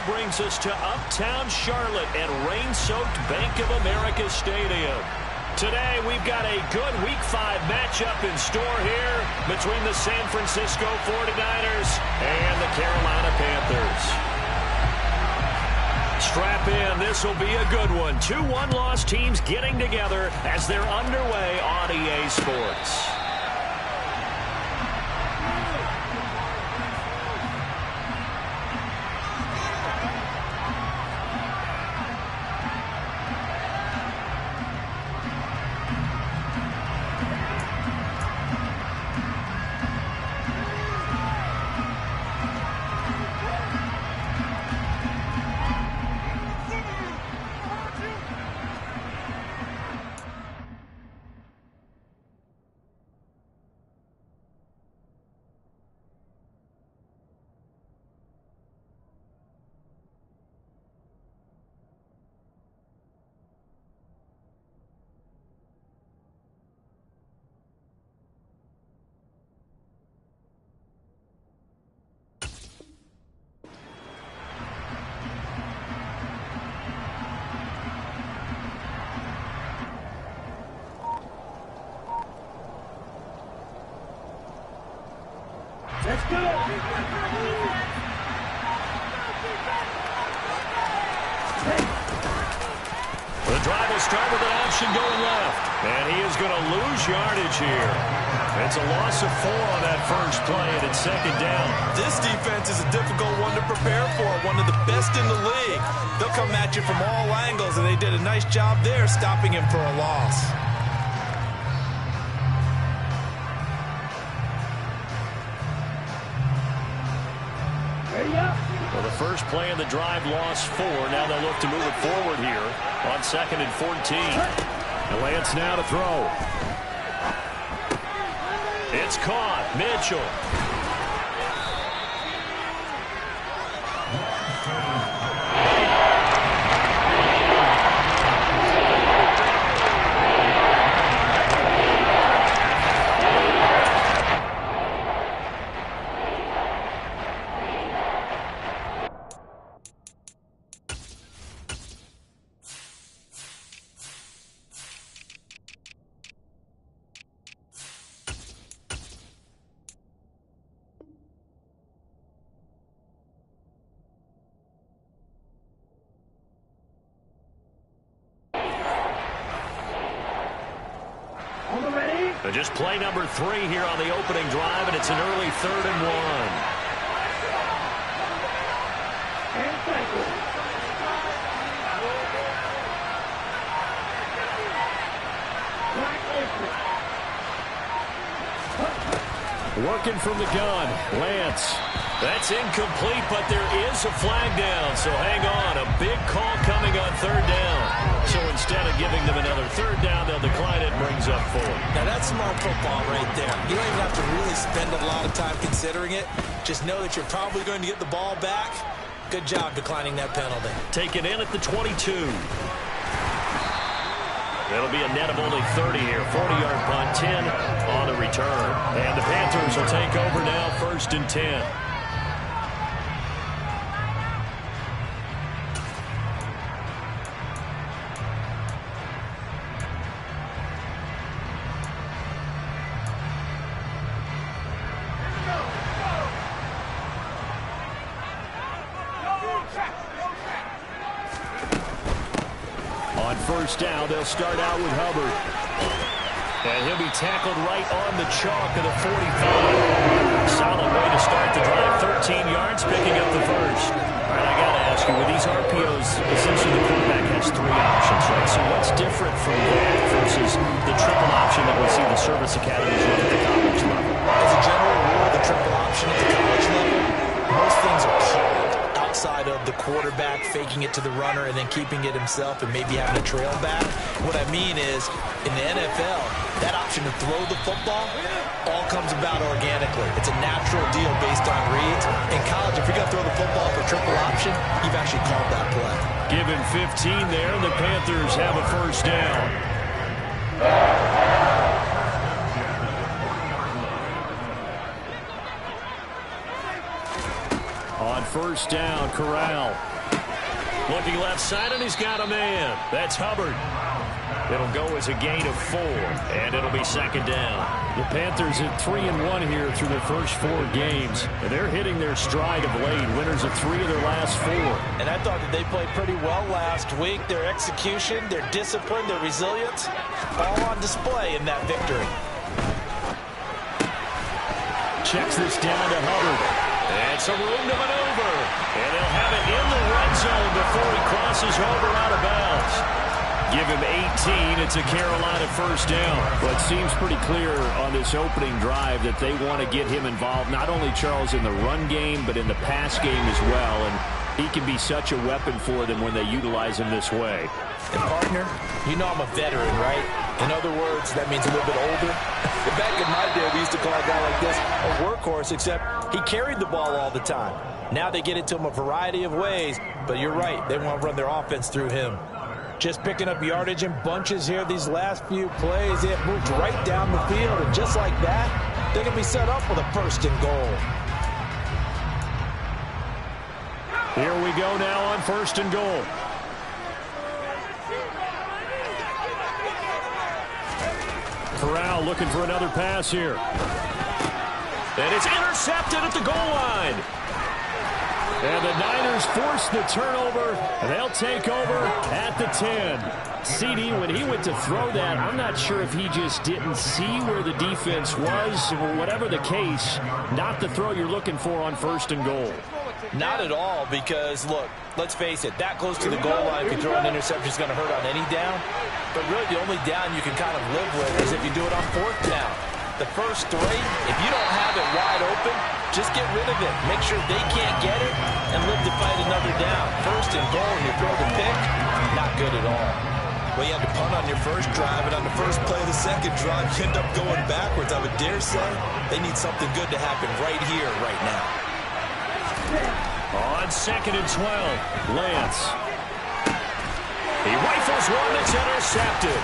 brings us to uptown Charlotte at rain-soaked Bank of America Stadium. Today, we've got a good Week 5 matchup in store here between the San Francisco 49ers and the Carolina Panthers. Strap in, this will be a good one. Two one-loss teams getting together as they're underway on EA Sports. Let's go! The drive will start with an option going left. And he is going to lose yardage here. It's a loss of 4 on that first play, and it's second down. This defense is a difficult one to prepare for, one of the best in the league. They'll come at you from all angles, and they did a nice job there stopping him for a loss. Well, the first play of the drive lost 4. Now they'll look to move it forward here on 2nd and 14. And Lance now to throw. It's caught. Mitchell. Just play number 3 here on the opening drive, and it's an early 3rd and 1. Working from the gun, Lance. That's incomplete, but there is a flag down, so hang on. A big call coming on 3rd down. So instead of giving them another 3rd down, they'll decline it and brings up 4. Now that's smart football right there. You don't even have to really spend a lot of time considering it. Just know that you're probably going to get the ball back. Good job declining that penalty. Taken in at the 22. That'll be a net of only 30 here. 40-yard punt, 10 on the return. And the Panthers will take over now, 1st and 10. On 1st down, they'll start out with Hubbard. And he'll be tackled right on the chalk of the 45. Solid way to start the drive. 13 yards, picking up the first. All right, I got to ask you, with these RPOs, essentially the quarterback has 3 options, right? So what's different from that versus the triple option that we see the service academies run at the college level? As a general rule, the triple option at the college level, most things are called outside of the quarterback faking it to the runner and then keeping it himself and maybe having a trail back. What I mean is, in the NFL, that option to throw the football all comes about organically. It's a natural deal based on reads. In college, if you're going to throw the football for triple option, you've actually called that play. Given 15 there, the Panthers have a 1st down. On first down. Corral looking left side, and he's got a man. That's Hubbard. It'll go as a gain of 4, and it'll be second down. The Panthers at 3-1 here through their first 4 games, and they're hitting their stride of late. Winners of 3 of their last 4. And I thought that they played pretty well last week. Their execution, their discipline, their resilience, all on display in that victory. Checks this down to Hubbard. And some room to maneuver. And they'll have it in the red zone before he crosses over out of bounds. Give him 18. It's a Carolina first down. But it seems pretty clear on this opening drive that they want to get him involved, not only, Charles, in the run game, but in the pass game as well. And he can be such a weapon for them when they utilize him this way. And, partner, you know I'm a veteran, right? In other words, that means a little bit older. Back in my day, we used to call a guy like this a workhorse, except he carried the ball all the time. Now they get it to him a variety of ways, but you're right. They want to run their offense through him. Just picking up yardage in bunches here these last few plays. They have moved right down the field, and just like that, they're going to be set up with a first and goal. Here we go now on first and goal. Corral looking for another pass here. And it's intercepted at the goal line. And the Niners force the turnover, and they'll take over at the 10. CD, when he went to throw that, I'm not sure if he just didn't see where the defense was, or whatever the case, not the throw you're looking for on first and goal. Not at all, because, look, let's face it, that close to the goal line, if you throw an interception, is going to hurt on any down. But really, the only down you can kind of live with is if you do it on fourth down. The first 3, if you don't have it wide open, just get rid of it. Make sure they can't get it and live to fight another down. First and goal, and you throw the pick, not good at all. Well, you had to punt on your first drive, and on the first play of the second drive, you end up going backwards. I would dare say they need something good to happen right here, right now. On second and 12, Lance. He rifles one that's intercepted.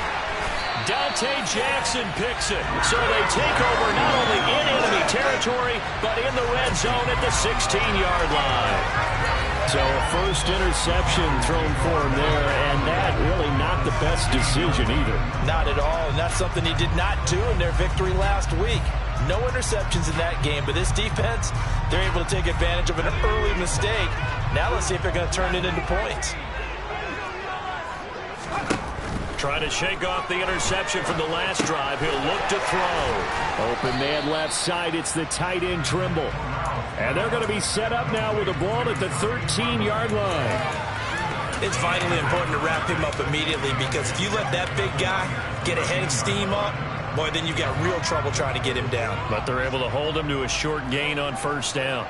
Dante Jackson picks it. So they take over not only in enemy territory, but in the red zone at the 16-yard line. So a first interception thrown for him there, and that really not the best decision either. Not at all, and that's something he did not do in their victory last week. No interceptions in that game, but this defense, they're able to take advantage of an early mistake. Now let's see if they're going to turn it into points. Trying to shake off the interception from the last drive. He'll look to throw. Open man left side. It's the tight end Trimble. And they're going to be set up now with the ball at the 13-yard line. It's vitally important to wrap him up immediately, because if you let that big guy get a head of steam up, boy, then you've got real trouble trying to get him down. But they're able to hold him to a short gain on first down.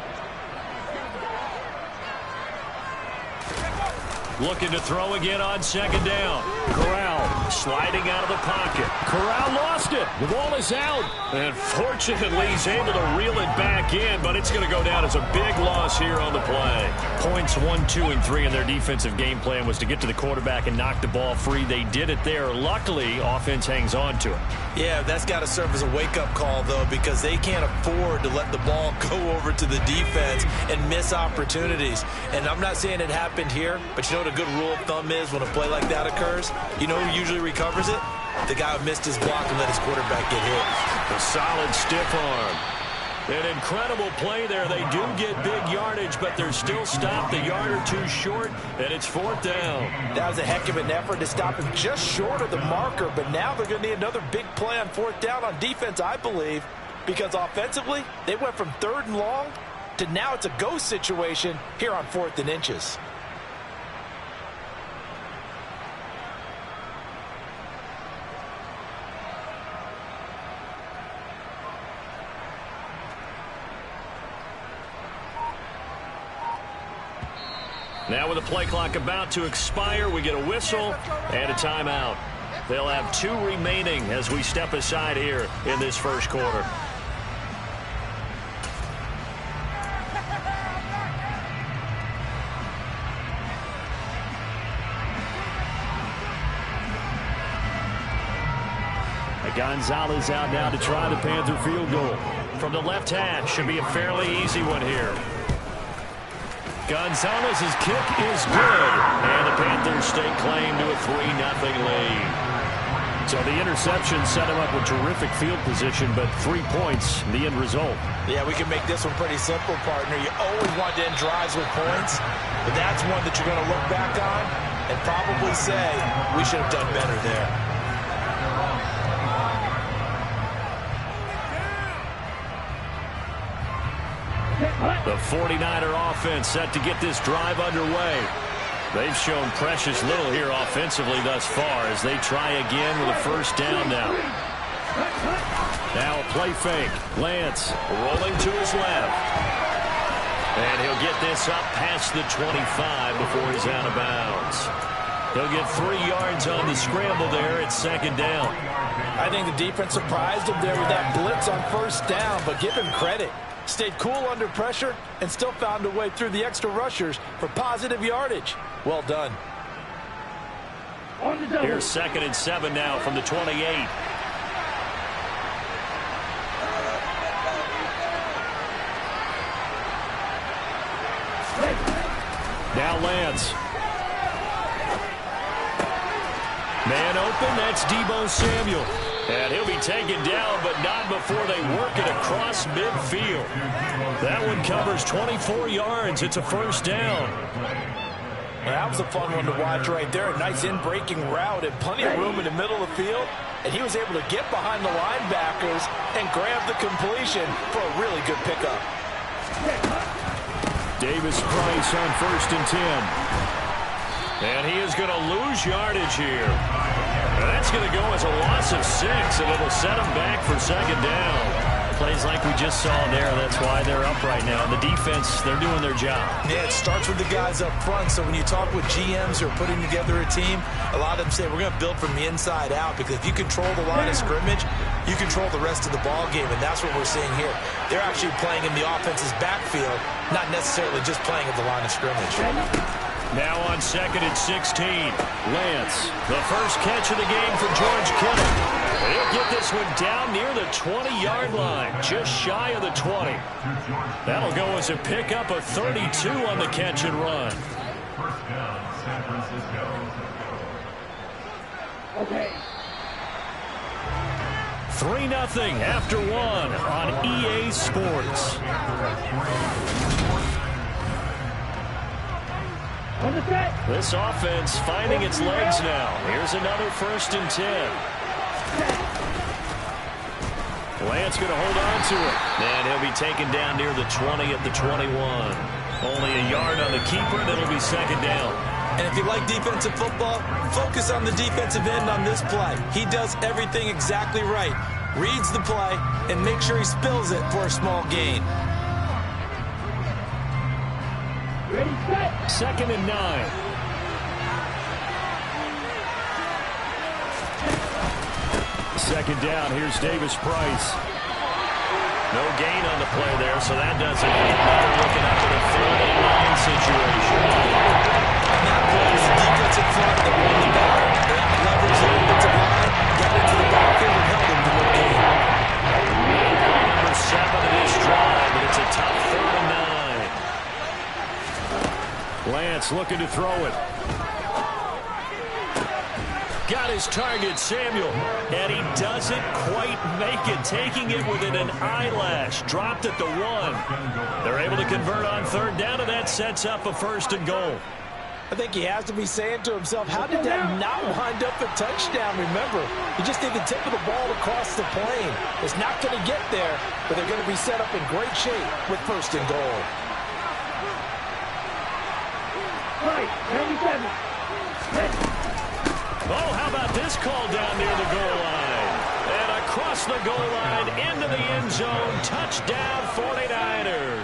Looking to throw again on second down. Corral sliding out of the pocket. Corral lost it. The ball is out. And fortunately, he's able to reel it back in, but it's going to go down as a big loss here on the play. Points 1, 2, and 3 in their defensive game plan was to get to the quarterback and knock the ball free. They did it there. Luckily, offense hangs on to it. Yeah, that's got to serve as a wake-up call, though, because they can't afford to let the ball go over to the defense and miss opportunities. And I'm not saying it happened here, but you know what a good rule of thumb is when a play like that occurs? You know who usually recovers it? The guy who missed his block and let his quarterback get hit. A solid stiff arm. An incredible play there. They do get big yardage, but they're still stopped a yard or two short, and it's fourth down. That was a heck of an effort to stop him just short of the marker, but now they're going to need another big play on fourth down on defense, I believe, because offensively, they went from 3rd and long to now it's a go situation here on 4th and inches. Now with the play clock about to expire, we get a whistle and a timeout. They'll have 2 remaining as we step aside here in this first quarter. Gonzalez out now to try the Panther field goal. From the left hash, should be a fairly easy one here. Gonzalez's kick is good. And the Panthers stake claim to a 3-0 lead. So the interception set him up with terrific field position, but 3 points, the end result. Yeah, we can make this one pretty simple, partner. You always want to end drives with points, but that's one that you're going to look back on and probably say, we should have done better there. The 49er offense set to get this drive underway. They've shown precious little here offensively thus far as they try again with a first down now. Now a play fake. Lance rolling to his left. And he'll get this up past the 25 before he's out of bounds. He'll get 3 yards on the scramble there at second down. I think the defense surprised him there with that blitz on first down, but give him credit. Stayed cool under pressure and still found a way through the extra rushers for positive yardage. Well done. Here's 2nd and 7 now from the 28. Now Lance. Man open, that's Deebo Samuel. And he'll be taken down, but not before they work it across midfield. That one covers 24 yards. It's a first down. Well, that was a fun one to watch right there. A nice in-breaking route and plenty of room in the middle of the field. And he was able to get behind the linebackers and grab the completion for a really good pickup. Davis Price on 1st and 10. And he is going to lose yardage here. That's going to go as a loss of 6, and it'll set him back for second down. Plays like we just saw there. That's why they're up right now. And the defense, they're doing their job. Yeah, it starts with the guys up front. So when you talk with GMs who are putting together a team, a lot of them say we're going to build from the inside out, because if you control the line of scrimmage, you control the rest of the ball game, and that's what we're seeing here. They're actually playing in the offense's backfield, not necessarily just playing at the line of scrimmage. Now on 2nd and 16, Lance, the first catch of the game for George Kittle. He'll get this one down near the 20-yard line, just shy of the 20. That'll go as a pickup of 32 on the catch and run. First down, San Francisco. Okay. 3-0 after 1 on EA Sports. This offense finding its legs now. Here's another 1st and 10. Lance going to hold on to it. And he'll be taken down near the 20 at the 21. Only a yard on the keeper, and it'll be second down. And if you like defensive football, focus on the defensive end on this play. He does everything exactly right. Reads the play and makes sure he spills it for a small gain. Ready, set. 2nd and 9. Second down, here's Davis Price. No gain on the play there, so that does it. Now they're looking up at a 3rd and 9 situation. And that play is the defensive front that won the battle. They leveraged the offensive line, got into the backfield, and held him to the game. Number 7 of this drive, but it's a tough 3rd and 9. Lance looking to throw it. Got his target, Samuel, and he doesn't quite make it, taking it within an eyelash. Dropped at the 1. They're able to convert on 3rd down, and that sets up a 1st and goal. I think he has to be saying to himself, how did that not wind up a touchdown? Remember, you just need the tip of the ball to cross the plane. It's not going to get there, but they're going to be set up in great shape with 1st and goal. Right, 97. Oh, how about this call down near the goal line? And across the goal line, into the end zone, touchdown 49ers.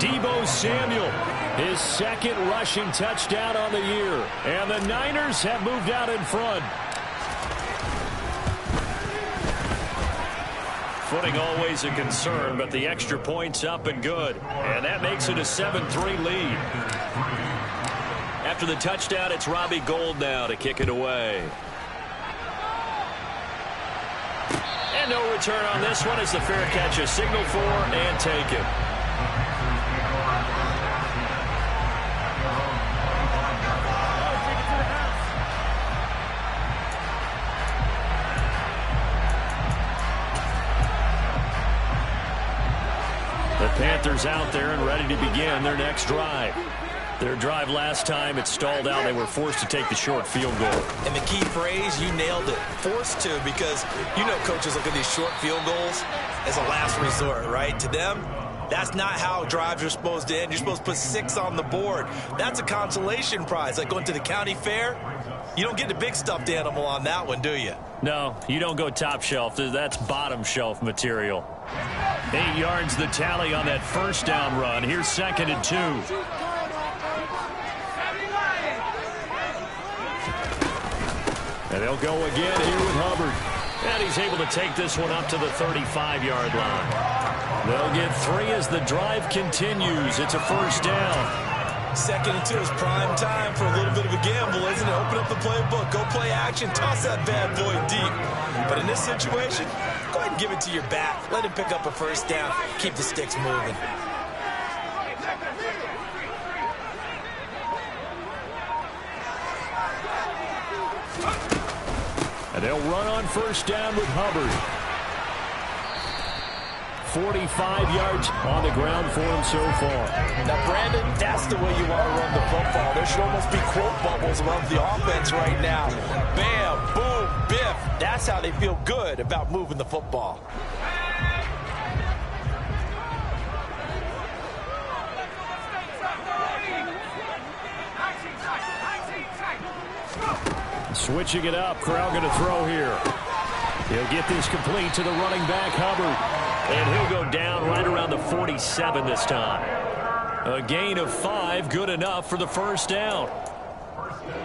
Deebo Samuel, his 2nd rushing touchdown on the year. And the Niners have moved out in front. Footing always a concern, but the extra point's up and good. And that makes it a 7-3 lead. After the touchdown, it's Robbie Gould now to kick it away. And no return on this one as the fair catch is signaled for and taken. receivers out there and ready to begin their next drive. Their drive last time, it stalled out. They were forced to take the short field goal. And the key phrase, you nailed it, forced to, because you know coaches look at these short field goals as a last resort, right? To them, that's not how drives are supposed to end. You're supposed to put 6 on the board. That's a consolation prize, like going to the county fair. You don't get the big stuffed animal on that one, do you? No, you don't go top shelf. That's bottom shelf material. 8 yards the tally on that first down run. Here's 2nd and 2. And they'll go again here with Hubbard. And he's able to take this one up to the 35-yard line. They'll get 3 as the drive continues. It's a first down. 2nd and 2 is prime time for a little bit of a gamble, isn't it? Open up the playbook, go play action, toss that bad boy deep. But in this situation, go ahead and give it to your back. Let him pick up a first down. Keep the sticks moving. And they'll run on first down with Hubbard. 45 yards on the ground for him so far. Now, Brandon, that's the way you want to run the football. There should almost be quote bubbles above the offense right now. Bam, boom, biff. That's how they feel good about moving the football. Switching it up, Corral going to throw here. He'll get this complete to the running back, Hubbard. And he'll go down right around the 47 this time. A gain of 5, good enough for the first down.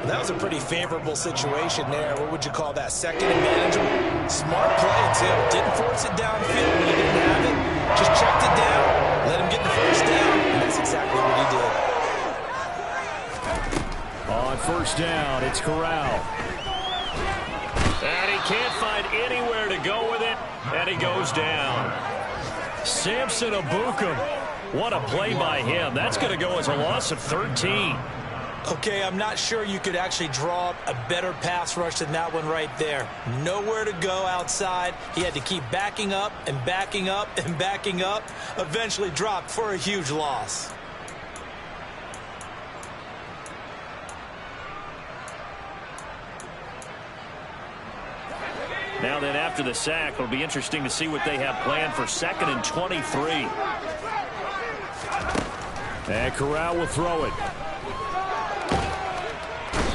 That was a pretty favorable situation there. What would you call that? 2nd and manageable? Smart play, too. Didn't force it downfield when he didn't have it. Just checked it down, let him get the first down, and that's exactly what he did. On first down, it's Corral. And he can't find anywhere to go with it, and he goes down. Samson Abukum. What a play by him. That's going to go as a loss of 13. Okay, I'm not sure you could actually draw up a better pass rush than that one right there. Nowhere to go outside. He had to keep backing up and backing up and backing up. Eventually dropped for a huge loss. Now then, after the sack, it'll be interesting to see what they have planned for 2nd and 23. And Corral will throw it.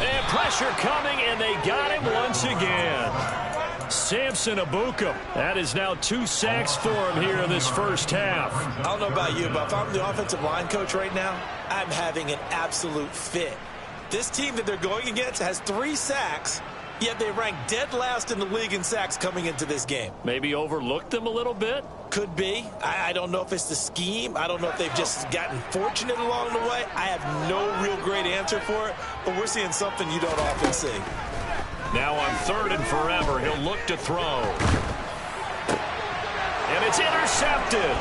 And pressure coming, and they got him once again. Samson Abukum. That is now 2 sacks for him here in this first half. I don't know about you, but if I'm the offensive line coach right now, I'm having an absolute fit. This team that they're going against has 3 sacks, yet they rank dead last in the league in sacks coming into this game. Maybe overlooked them a little bit? Could be. I don't know if it's the scheme. I don't know if they've just gotten fortunate along the way. I have no real great answer for it, but we're seeing something you don't often see. Now on 3rd and forever, he'll look to throw. And it's intercepted.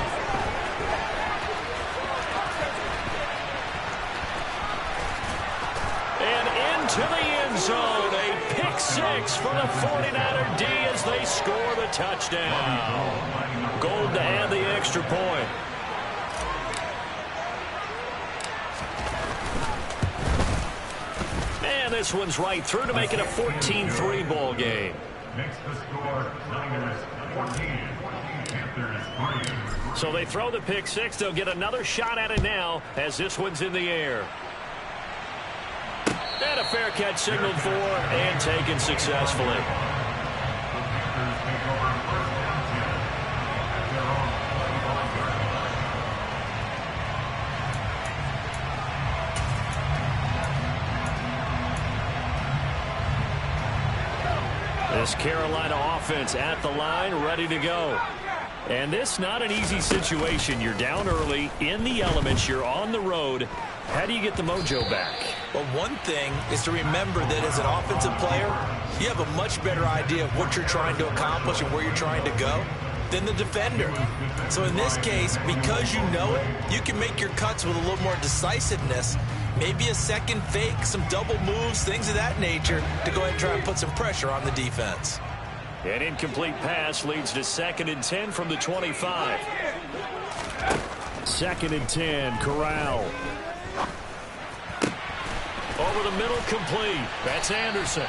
And into the end zone, a pick 6 for the 49er D as they score the touchdown. Gold to add the extra point. And this one's right through to make it a 14-3 ball game. Makes the score Niners 14, Panthers 3. So they throw the pick 6. They'll get another shot at it now as this one's in the air. And a fair catch signaled for and taken successfully. This Carolina offense at the line, ready to go. And this not an easy situation. You're down early, in the elements, you're on the road. How do you get the mojo back? Well, one thing is to remember that as an offensive player, you have a much better idea of what you're trying to accomplish and where you're trying to go than the defender. So in this case, because you know it, you can make your cuts with a little more decisiveness. Maybe a second fake, some double moves, things of that nature to go ahead and try and put some pressure on the defense. An incomplete pass leads to 2nd and 10 from the 25. 2nd and 10, Corral. Over the middle, complete. That's Anderson.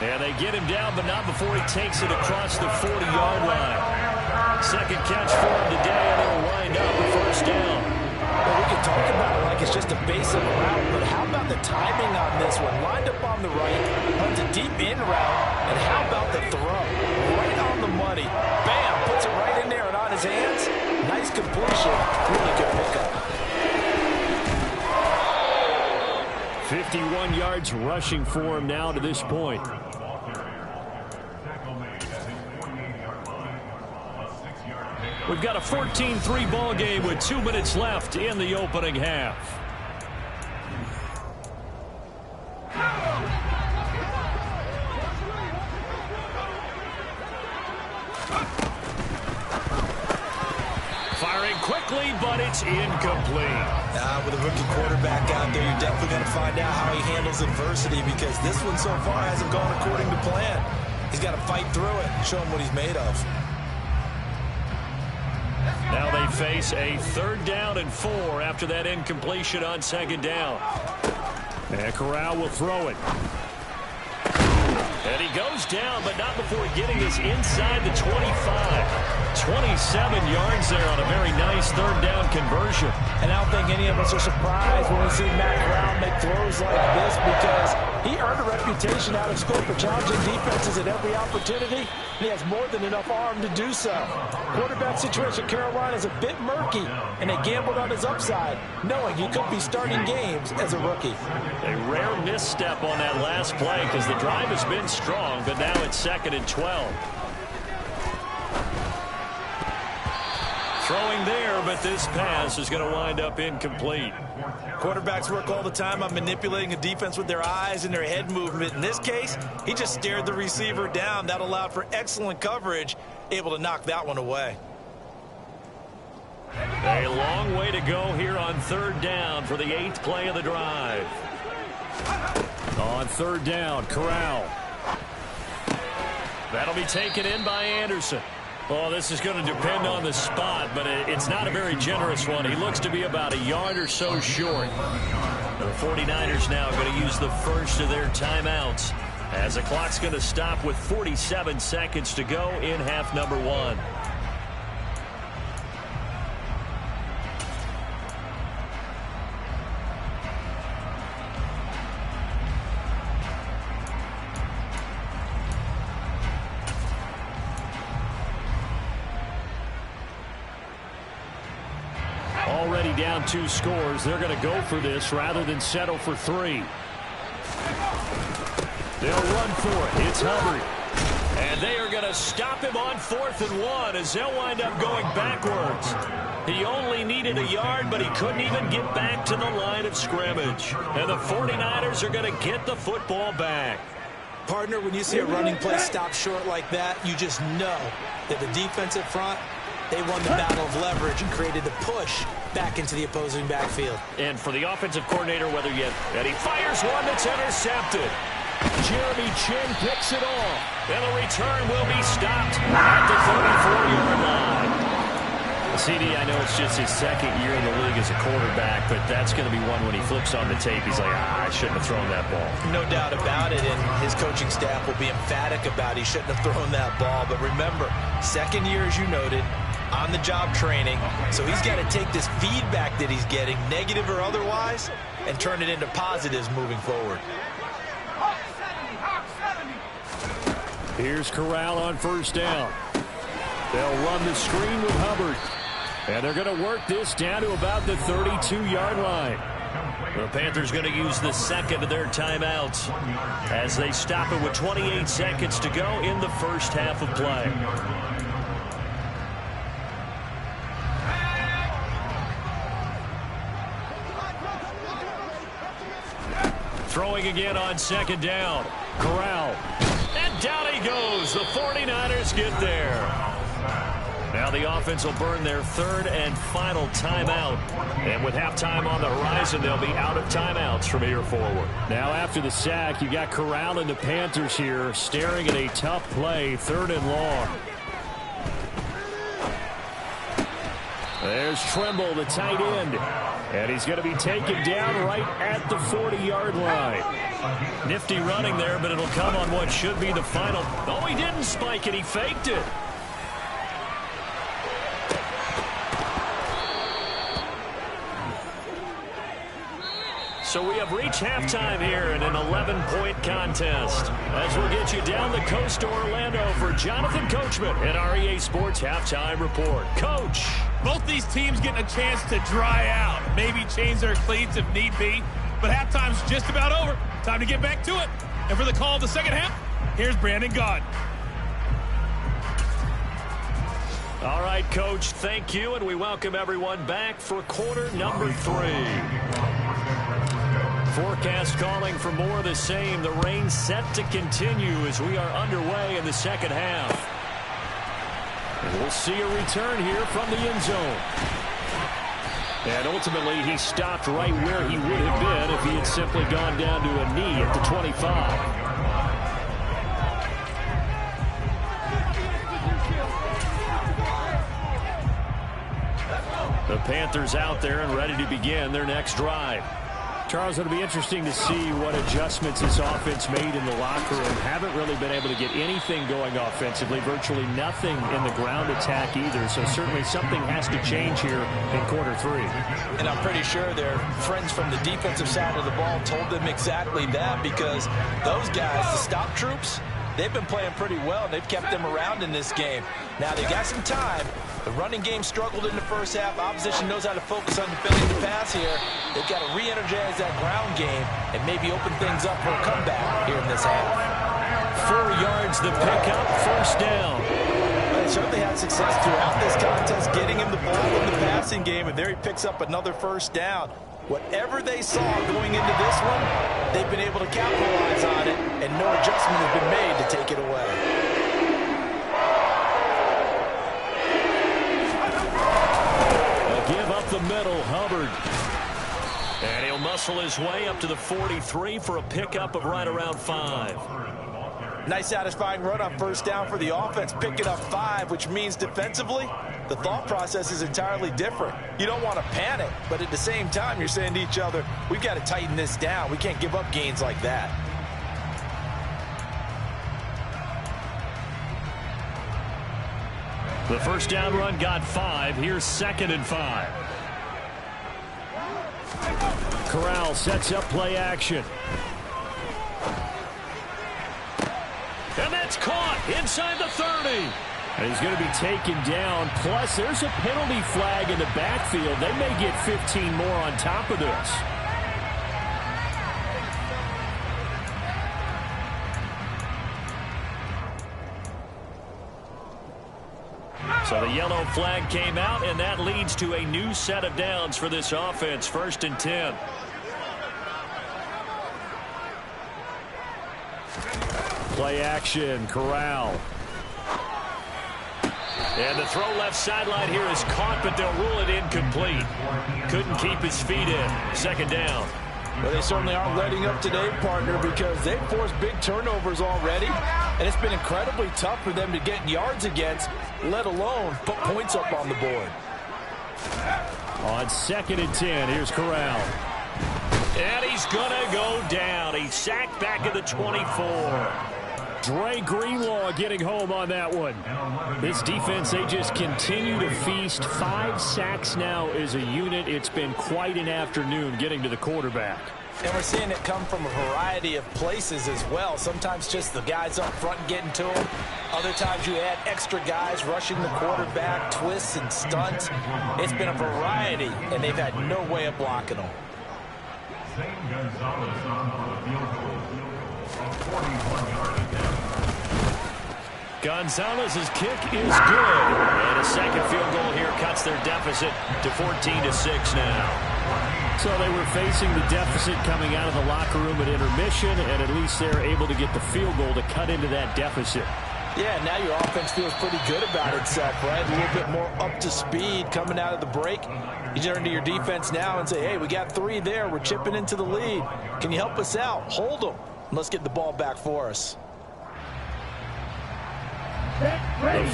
And they get him down, but not before he takes it across the 40-yard line. Second catch for him today, and it'll wind up a first down. Well, we can talk about it like it's just a basic route, but how about the timing on this one? Lined up on the right, runs a deep in route, and how about the throw? Right on the money. Bam! Puts it right in there and on his hands. Nice completion. Really good pickup. 51 yards rushing for him now to this point. We've got a 14-3 ball game with 2 minutes left in the opening half. Firing quickly, but it's incomplete. With a rookie quarterback out there, you're definitely going to find out how he handles adversity, because this one so far hasn't gone according to plan. He's got to fight through it and show him what he's made of. Now they face a 3rd down and 4 after that incompletion on 2nd down. And Corral will throw it. And he goes down, but not before getting this inside the 25. 27 yards there on a very nice 3rd down conversion. And I don't think any of us are surprised when we see Matt Corral make throws like this, because he earned a reputation out of school for challenging defenses at every opportunity. And he has more than enough arm to do so. Quarterback situation Carolina is a bit murky, and they gambled on his upside, knowing he could be starting games as a rookie. A rare misstep on that last play, because the drive has been strong, but now it's 2nd and 12. Throwing there, but this pass is going to wind up incomplete. Quarterbacks work all the time on manipulating a defense with their eyes and their head movement. In this case, he just stared the receiver down. That allowed for excellent coverage, able to knock that one away. A long way to go here on 3rd down for the 8th play of the drive. On 3rd down, Corral. That'll be taken in by Anderson. Oh, this is going to depend on the spot, but it's not a very generous one. He looks to be about a yard or so short. The 49ers now going to use the first of their timeouts, as the clock's going to stop with 47 seconds to go in half number 1. Already down 2 scores. They're going to go for this rather than settle for 3. They'll run for it. It's Hubbard. And they are going to stop him on 4th and 1 as they'll wind up going backwards. He only needed a yard, but he couldn't even get back to the line of scrimmage. And the 49ers are going to get the football back. Partner, when you see a running play stop short like that, you just know that the defensive front, they won the battle of leverage and created the push back into the opposing backfield. And for the offensive coordinator, whether yet, and he fires one that's intercepted. Jeremy Chin picks it off. And the return will be stopped at the 34-yard line. CD, I know it's just his 2nd year in the league as a quarterback, but that's going to be one when he flips on the tape, he's like, I shouldn't have thrown that ball. No doubt about it, and his coaching staff will be emphatic about he shouldn't have thrown that ball. But remember, 2nd year, as you noted, on-the-job training, so he's got to take this feedback that he's getting, negative or otherwise, and turn it into positives moving forward. Here's Corral on 1st down. They'll run the screen with Hubbard. And they're going to work this down to about the 32-yard line. The Panthers going to use the 2nd of their timeouts as they stop it with 28 seconds to go in the first half of play. Throwing again on 2nd down. Corral. And down he goes. The 49ers get there. Now the offense will burn their 3rd and final timeout. And with halftime on the horizon, they'll be out of timeouts from here forward. Now after the sack, you got Corral and the Panthers here staring at a tough play, 3rd and long. There's Trimble, the tight end. And he's going to be taken down right at the 40-yard line. Nifty running there, but it'll come on what should be the final. Oh, he didn't spike it. He faked it. So we have reached halftime here in an 11-point contest. As we'll get you down the coast to Orlando for Jonathan Coachman and our EA Sports Halftime Report. Coach. Both these teams getting a chance to dry out. Maybe change their cleats if need be. But halftime's just about over. Time to get back to it. And for the call of the second half, here's Brandon Gaud. All right, Coach, thank you. And we welcome everyone back for quarter number 3. Forecast calling for more of the same. The rain set to continue as we are underway in the second half. And we'll see a return here from the end zone. And ultimately, he stopped right where he would have been if he had simply gone down to a knee at the 25. The Panthers out there and ready to begin their next drive. Charles, it'll be interesting to see what adjustments this offense made in the locker room. Haven't really been able to get anything going offensively. Virtually nothing in the ground attack either. So certainly something has to change here in quarter 3. And I'm pretty sure their friends from the defensive side of the ball told them exactly that, because those guys, the stop troops, they've been playing pretty well. They've kept them around in this game. Now they've got some time. The running game struggled in the first half. Opposition knows how to focus on defending the pass here. They've got to re-energize that ground game and maybe open things up for a comeback here in this half. 4 yards the pickup, first down. They certainly had success throughout this contest, getting him the ball in the passing game, and there he picks up another first down. Whatever they saw going into this one, they've been able to capitalize on it, and no adjustment has been made to take it away. Give up the middle, Hubbard. And he'll muscle his way up to the 43 for a pickup of right around 5. Nice satisfying run on first down for the offense, picking up 5, which means defensively, the thought process is entirely different. You don't want to panic, but at the same time, you're saying to each other, we've got to tighten this down. We can't give up gains like that. The first down run got 5. Here's 2nd and 5. Corral sets up play action. And that's caught inside the 30. And he's going to be taken down. Plus, there's a penalty flag in the backfield. They may get 15 more on top of this. So the yellow flag came out, and that leads to a new set of downs for this offense. 1st and 10. Play action, Corral. And the throw left sideline here is caught, but they'll rule it incomplete. Couldn't keep his feet in. 2nd down. Well, they certainly aren't letting up today, partner, because they've forced big turnovers already, and it's been incredibly tough for them to get yards against, let alone put points up on the board. On 2nd and 10, here's Corral. And he's going to go down. He's sacked back at the 24. Dre Greenlaw getting home on that one. This defense, they just continue to feast. 5 sacks now as a unit. It's been quite an afternoon getting to the quarterback. And we're seeing it come from a variety of places as well. Sometimes just the guys up front getting to him. Other times you add extra guys rushing the quarterback, twists and stunts. It's been a variety, and they've had no way of blocking them. Gonzalez on the field goal. 41-yard attempt. Gonzalez's kick is good. And a second field goal here cuts their deficit to 14-6 now. So they were facing the deficit coming out of the locker room at intermission, and at least they're able to get the field goal to cut into that deficit. Yeah, now your offense feels pretty good about itself, right? A little bit more up to speed coming out of the break. You turn to your defense now and say, hey, we got 3 there. We're chipping into the lead. Can you help us out? Hold them. Let's get the ball back for us. The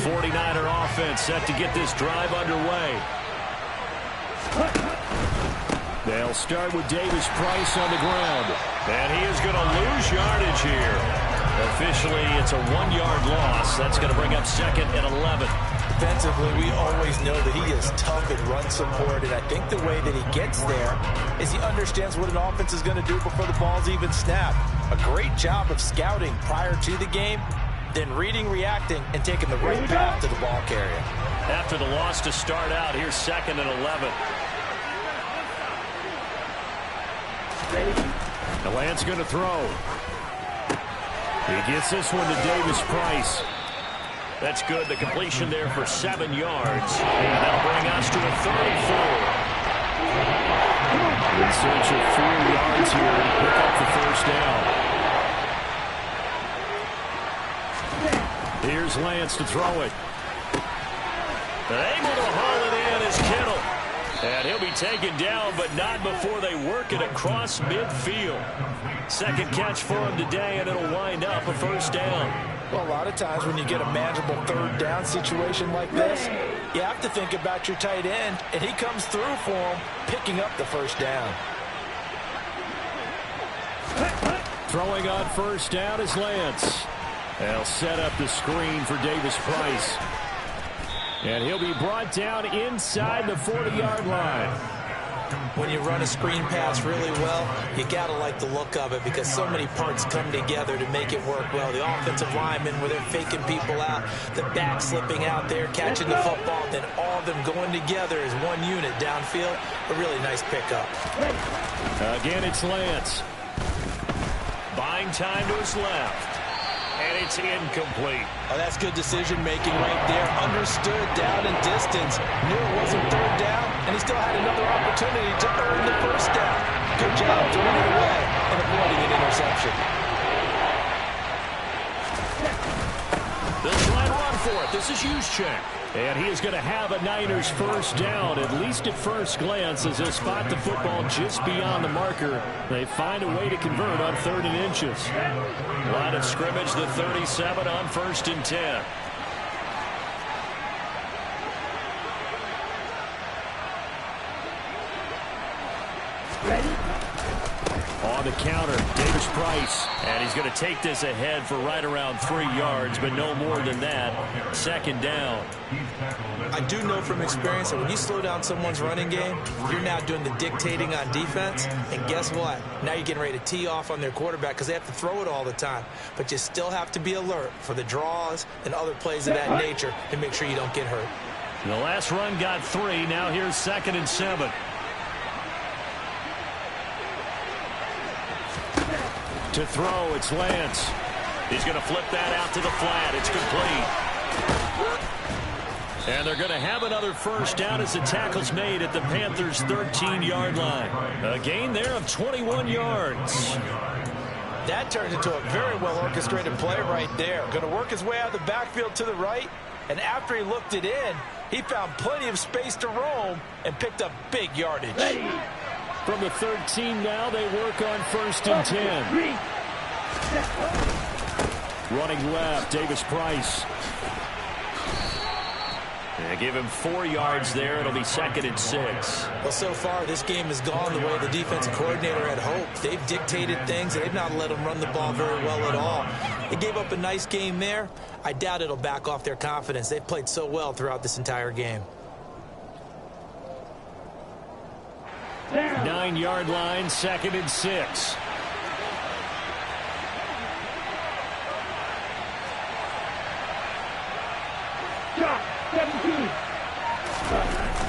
49er offense set to get this drive underway. They'll start with Davis Price on the ground. And he is going to lose yardage here. Officially, it's a 1-yard loss. That's going to bring up 2nd and 11. Defensively, we always know that he is tough in run support, and I think the way that he gets there is he understands what an offense is going to do before the ball's even snapped. A great job of scouting prior to the game, then reading, reacting, and taking the right path to the ball carrier. After the loss to start out, here's 2nd and 11. The Lance going to throw. He gets this one to Davis Price. That's good. The completion there for 7 yards. And that'll bring us to a 3rd and 4. In search of 4 yards here to pick up the first down. Here's Lance to throw it. Able to haul it in is Kittle. And he'll be taken down, but not before they work it across midfield. 2nd catch for him today, and it'll wind up a first down. Well, a lot of times when you get a manageable 3rd down situation like this, you have to think about your tight end, and he comes through for him, picking up the first down. Throwing on first down is Lance. They'll set up the screen for Davis Price. And he'll be brought down inside the 40-yard line. When you run a screen pass really well, you got to like the look of it because so many parts come together to make it work well. The offensive linemen, where they're faking people out, the back slipping out there, catching the football, then all of them going together as one unit downfield. A really nice pickup. Again, it's Lance. Buying time to his left. And it's incomplete. Oh, that's good decision-making right there. Understood down and distance. Knew it wasn't 3rd down, and he still had another opportunity to earn the first down. Good job throwing it away and avoiding an interception. They'll try to run for it. This is Juszczyk. And he is going to have a Niners first down, at least at first glance, as he'll spot the football just beyond the marker. They find a way to convert on 3rd and inches. Line of scrimmage, the 37 on 1st and 10. On the counter, Davis Price. And he's going to take this ahead for right around 3 yards, but no more than that. 2nd down. I do know from experience that when you slow down someone's running game, you're now doing the dictating on defense. And guess what? Now you're getting ready to tee off on their quarterback because they have to throw it all the time. But you still have to be alert for the draws and other plays of that nature and make sure you don't get hurt. The last run got 3. Now here's 2nd and 7. To throw, it's Lance. He's going to flip that out to the flat. It's complete. And they're going to have another first down as the tackle's made at the Panthers' 13-yard line. A gain there of 21 yards. That turned into a very well-orchestrated play right there. Going to work his way out of the backfield to the right. And after he looked it in, he found plenty of space to roam and picked up big yardage. From the 13 now, they work on 1st and 10. Running left, Davis Price. They give him 4 yards there. It'll be 2nd and 6. Well, so far, this game has gone the way the defensive coordinator had hoped. They've dictated things. They've not let them run the ball very well at all. They gave up a nice game there. I doubt it'll back off their confidence. They've played so well throughout this entire game. 9-yard line, 2nd and 6.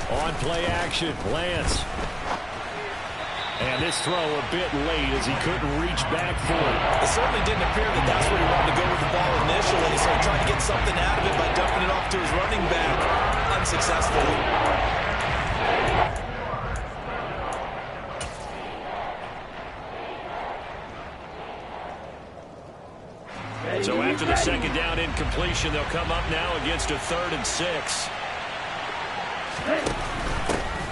On play action, Lance. And this throw a bit late as he couldn't reach back for it. It certainly didn't appear that that's where he wanted to go with the ball initially, so he tried to get something out of it by dumping it off to his running back unsuccessfully. So after the 2nd down incompletion, they'll come up now against a 3rd and 6.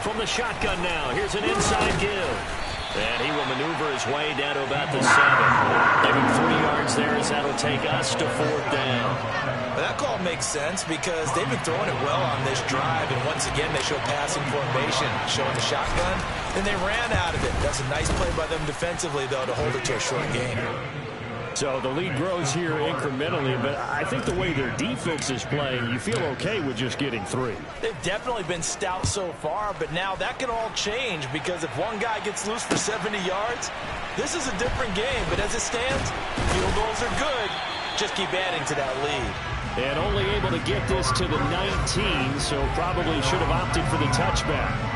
From the shotgun now, here's an inside give. And he will maneuver his way down to about the 7. Give him 3 yards yards there as that'll take us to 4th down. But that call makes sense because they've been throwing it well on this drive, and once again they show passing formation, showing the shotgun, and they ran out of it. That's a nice play by them defensively, though, to hold it to a short gain. So the lead grows here incrementally, but I think the way their defense is playing, you feel okay with just getting 3. They've definitely been stout so far, but now that can all change because if one guy gets loose for 70 yards, this is a different game. But as it stands, field goals are good. Just keep adding to that lead. And only able to get this to the 19, so probably should have opted for the touchback.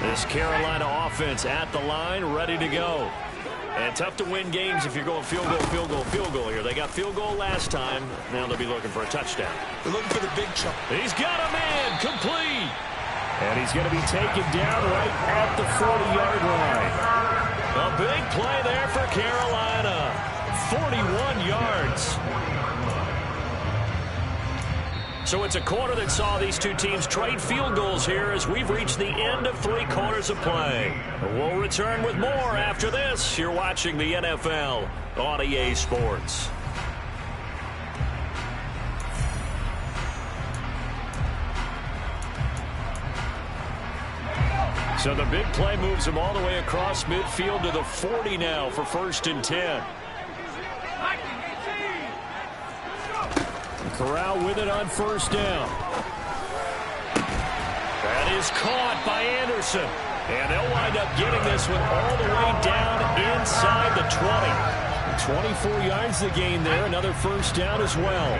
This Carolina offense at the line, ready to go. And tough to win games if you're going field goal, field goal, field goal here. They got field goal last time. Now they'll be looking for a touchdown. They're looking for the big chunk. He's got a man, complete. And he's going to be taken down right at the 40-yard line. A big play there for Carolina. 41 yards. So it's a quarter that saw these two teams trade field goals here as we've reached the end of 3 quarters of play. We'll return with more after this. You're watching the NFL on EA Sports. So the big play moves them all the way across midfield to the 40 now for 1st and 10. Corral with it on 1st down. That is caught by Anderson. And they'll wind up getting this one all the way down inside the 20. 24 yards the gain there. Another 1st down as well.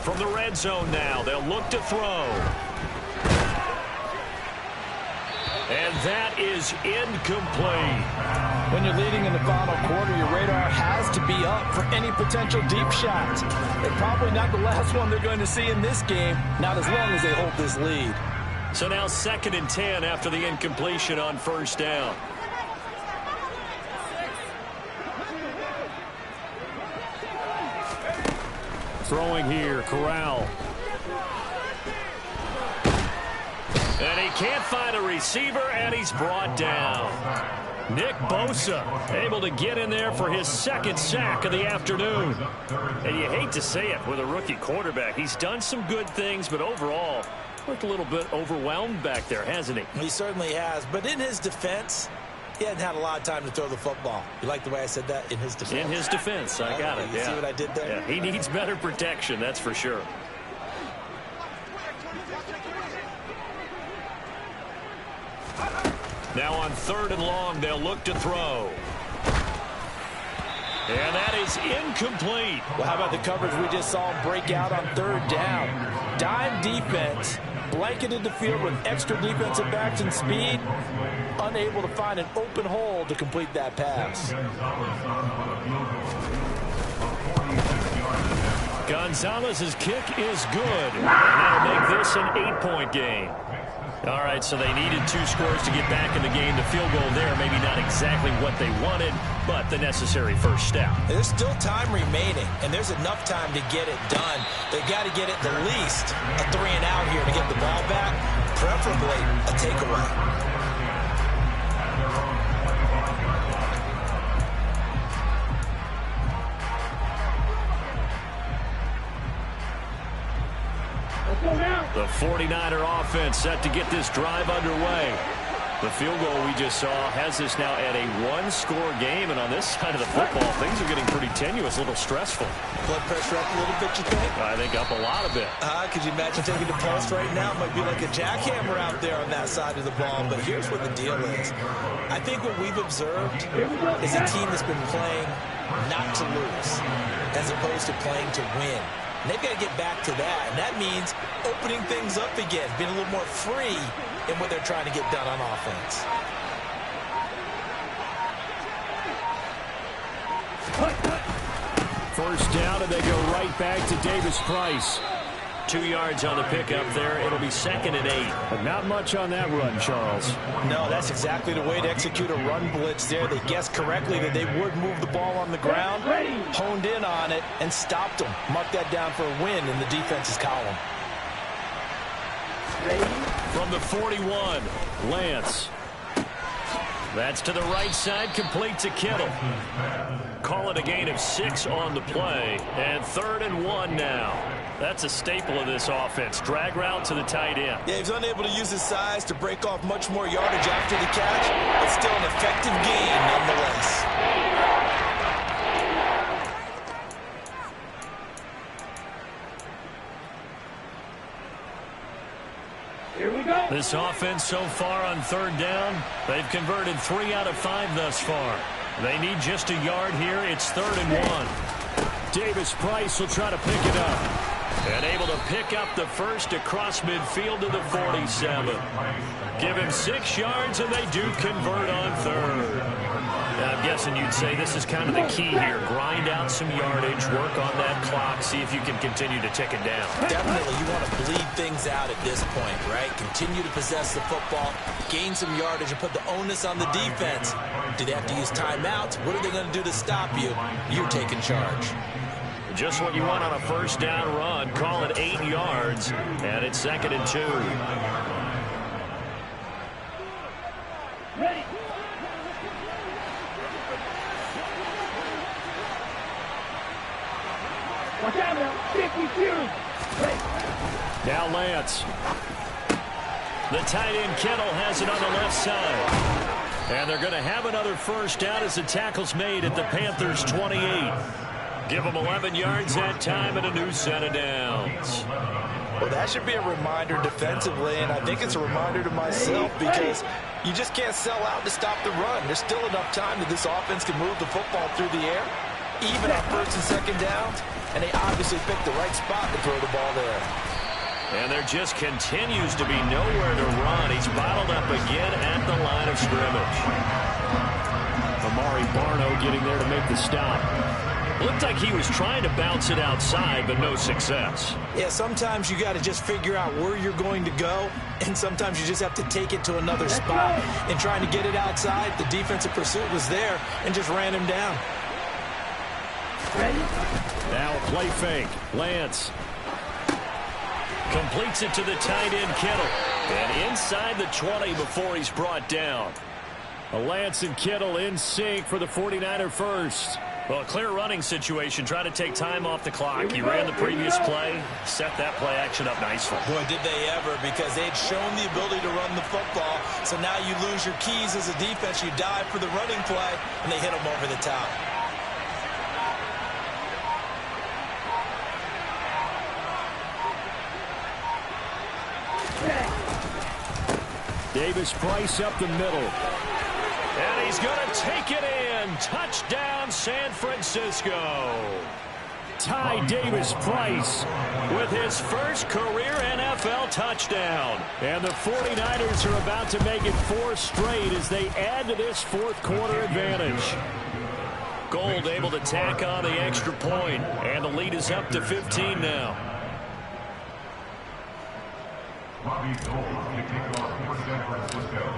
From the red zone now, they'll look to throw. And that is incomplete. When you're leading in the final quarter, your radar has to be up for any potential deep shots. And probably not the last one they're going to see in this game, not as long as they hold this lead. So now 2nd and 10 after the incompletion on 1st down. Throwing here, Corral. And he can't find a receiver, and he's brought down. Nick Bosa able to get in there for his 2nd sack of the afternoon. And you hate to say it with a rookie quarterback. He's done some good things, but overall, looked a little bit overwhelmed back there, hasn't he? He certainly has, but in his defense, he hadn't had a lot of time to throw the football. You like the way I said that? In his defense. In his defense, I got it. You see what I did there? Yeah, he needs better protection, that's for sure. Now on 3rd and long, they'll look to throw. And that is incomplete. Well, how about the coverage we just saw him break out on 3rd down? Dime defense, blanketed the field with extra defensive backs and speed, unable to find an open hole to complete that pass. Gonzalez's kick is good. And that'll make this an 8-point game. All right, so they needed 2 scores to get back in the game. The field goal there, maybe not exactly what they wanted, but the necessary first step. There's still time remaining, and there's enough time to get it done. They've got to get it the least a 3-and-out here to get the ball back, preferably a takeaway. The 49er offense set to get this drive underway. The field goal we just saw has us now at a 1-score game, and on this side of the football, things are getting pretty tenuous, a little stressful. Blood pressure up a little bit, you think? I think up a lot of it. Could you imagine taking the pulse right now? It might be like a jackhammer out there on that side of the ball, but here's what the deal is. I think what we've observed is a team that's been playing not to lose as opposed to playing to win. And they've got to get back to that, and that means opening things up again, being a little more free in what they're trying to get done on offense. First down, and they go right back to Davis Price. 2 yards on the pickup there. It'll be 2nd and 8. But not much on that run, Charles. No, that's exactly the way to execute a run blitz there. They guessed correctly that they would move the ball on the ground, honed in on it, and stopped them. Mark that down for a win in the defense's column. From the 41, Lance. That's to the right side, complete to Kittle. Call it a gain of 6 on the play, and 3rd and 1 now. That's a staple of this offense. Drag route to the tight end. Yeah, he's unable to use his size to break off much more yardage after the catch, but still an effective gain nonetheless. This offense so far on 3rd down, they've converted 3 out of 5 thus far. They need just a yard here. It's 3rd and 1. Davis Price will try to pick it up. And able to pick up the first across midfield to the 47. Give him 6 yards, and they do convert on 3rd. I'm guessing you'd say this is kind of the key here. Grind out some yardage, work on that clock, see if you can continue to tick it down. Definitely, you want to bleed things out at this point, right? Continue to possess the football, gain some yardage, and put the onus on the defense. Do they have to use timeouts? What are they going to do to stop you? You're taking charge. Just what you want on a 1st down run. Call it 8 yards, and it's 2nd and 2. Ready. Watch out now. 52. Now Lance. The tight end Kittle has it on the left side. And they're going to have another 1st down as the tackle's made at the Panthers' 28. Give them 11 yards that time and a new set of downs. Well, that should be a reminder defensively, and I think it's a reminder to myself because you just can't sell out to stop the run. There's still enough time that this offense can move the football through the air, even on 1st and 2nd downs, and they obviously picked the right spot to throw the ball there. And there just continues to be nowhere to run. He's bottled up again at the line of scrimmage. Amari Barno getting there to make the stop. Looked like he was trying to bounce it outside, but no success. Yeah, sometimes you got to just figure out where you're going to go, and sometimes you just have to take it to another spot. And trying to get it outside, the defensive pursuit was there and just ran him down. Ready. Now a play fake. Lance completes it to the tight end Kittle. And inside the 20 before he's brought down. Lance and Kittle in sync for the 49er first. Well, a clear running situation. Try to take time off the clock. He ran the previous play, set that play action up nicely. Boy, did they ever, because they'd shown the ability to run the football. So now you lose your keys as a defense. You dive for the running play, and they hit them over the top. Davis Price up the middle. And he's going to take it in. Touchdown, San Francisco. Ty Davis Price With his first career NFL touchdown. and the 49ers are about to make it 4 straight as they add to this 4th quarter advantage. Gold able to tack on the extra point, and the lead is up to 15 now.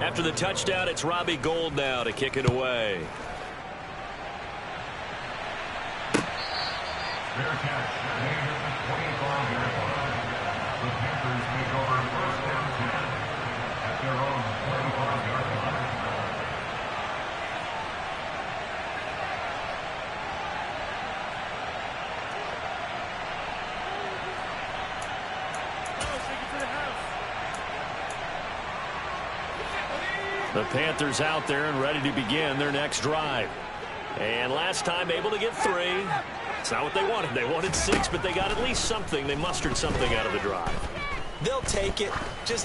After the touchdown, it's Robbie Gould now to kick it away. Fair catch. Named at the 25-yard line. The Panthers take over 1st and 10 at their own 25-yard line. The Panthers out there and ready to begin their next drive. And last time able to get 3. It's not what they wanted. They wanted 6, but they got at least something. They mustered something out of the drive. They'll take it.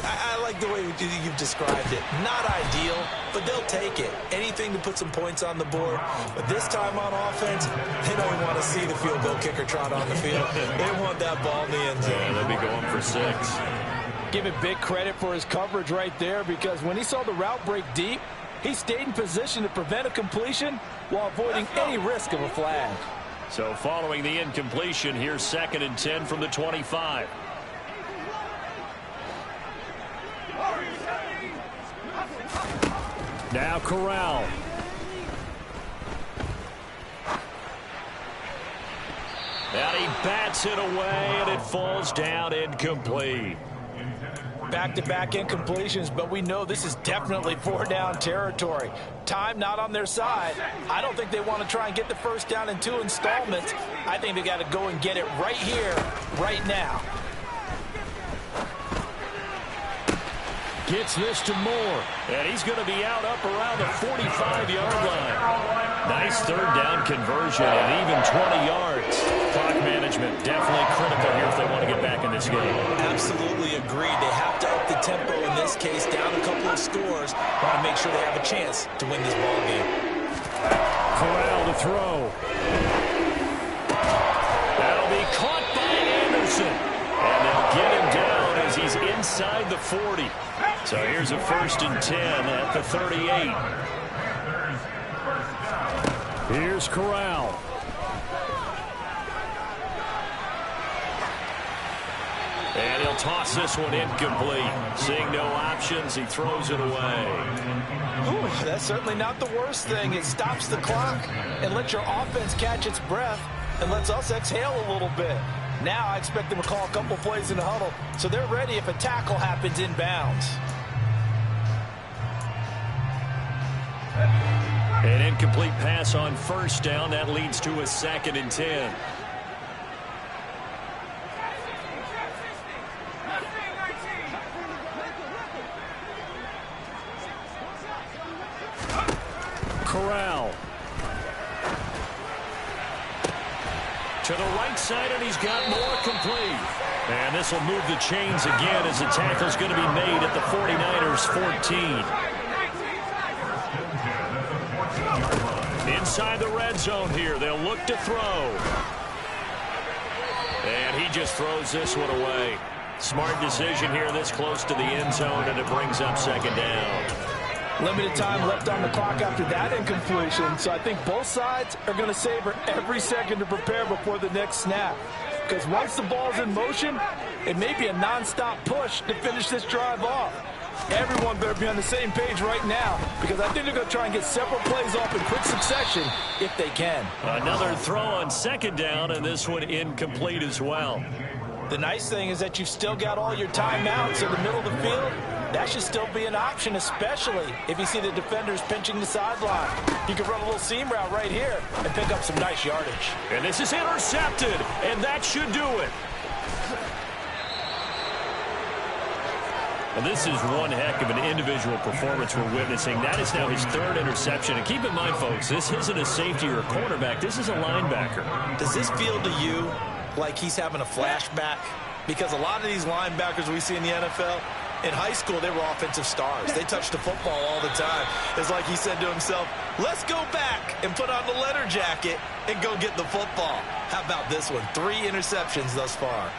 I like the way you've described it. Not ideal, but they'll take it. Anything to put some points on the board. But this time on offense, they don't want to see the field goal kicker trot on the field. They want that ball in the end zone. Yeah, they'll be going for 6. Give him big credit for his coverage right there, because when he saw the route break deep, he stayed in position to prevent a completion while avoiding any risk of a flag. So following the incompletion, here's 2nd and 10 from the 25. Now Corral. And he bats it away, and it falls down incomplete. Back-to-back incompletions, but we know this is definitely 4-down territory. Time not on their side. I don't think they want to try and get the first down in 2 installments. I think they got to go and get it right here, right now. Gets this to Moore, and he's going to be out up around the 45-yard line. Nice third down conversion and even 20 yards. Clock management definitely critical here if they want to get back in this game. Absolutely agreed. They have to up the tempo in this case, down a couple of scores. Want to make sure they have a chance to win this ball game. Corral to throw. That'll be caught by Anderson. And they'll get him down as he's inside the 40. So here's a 1st and 10 at the 38. Here's Corral. And he'll toss this one incomplete. Seeing no options, he throws it away. Ooh, that's certainly not the worst thing. It stops the clock and lets your offense catch its breath and lets us exhale a little bit. Now I expect them to call a couple plays in the huddle, so they're ready if a tackle happens inbounds. An incomplete pass on 1st down. That leads to a 2nd and 10. Corral. To the right side, and he's got more complete. And this will move the chains again as the tackle's going to be made at the 49ers 14. Inside the red zone here, they'll look to throw. And he just throws this one away. Smart decision here this close to the end zone, and it brings up 2nd down. Limited time left on the clock after that incompletion, so I think both sides are going to savor every second to prepare before the next snap. Because once the ball's in motion, it may be a non-stop push to finish this drive off. Everyone better be on the same page right now, because I think they're going to try and get several plays off in quick succession if they can. Another throw on 2nd down, and this one incomplete as well. The nice thing is that you've still got all your timeouts in the middle of the field. That should still be an option, especially if you see the defenders pinching the sideline. You can run a little seam route right here and pick up some nice yardage. And this is intercepted, and that should do it. Well, this is one heck of an individual performance we're witnessing. That is now his 3rd interception. And keep in mind, folks, this isn't a safety or a cornerback. This is a linebacker. Does this feel to you like he's having a flashback? Because a lot of these linebackers we see in the NFL, in high school, they were offensive stars. They touched the football all the time. It's like he said to himself, let's go back and put on the letter jacket and go get the football. How about this one? 3 interceptions thus far.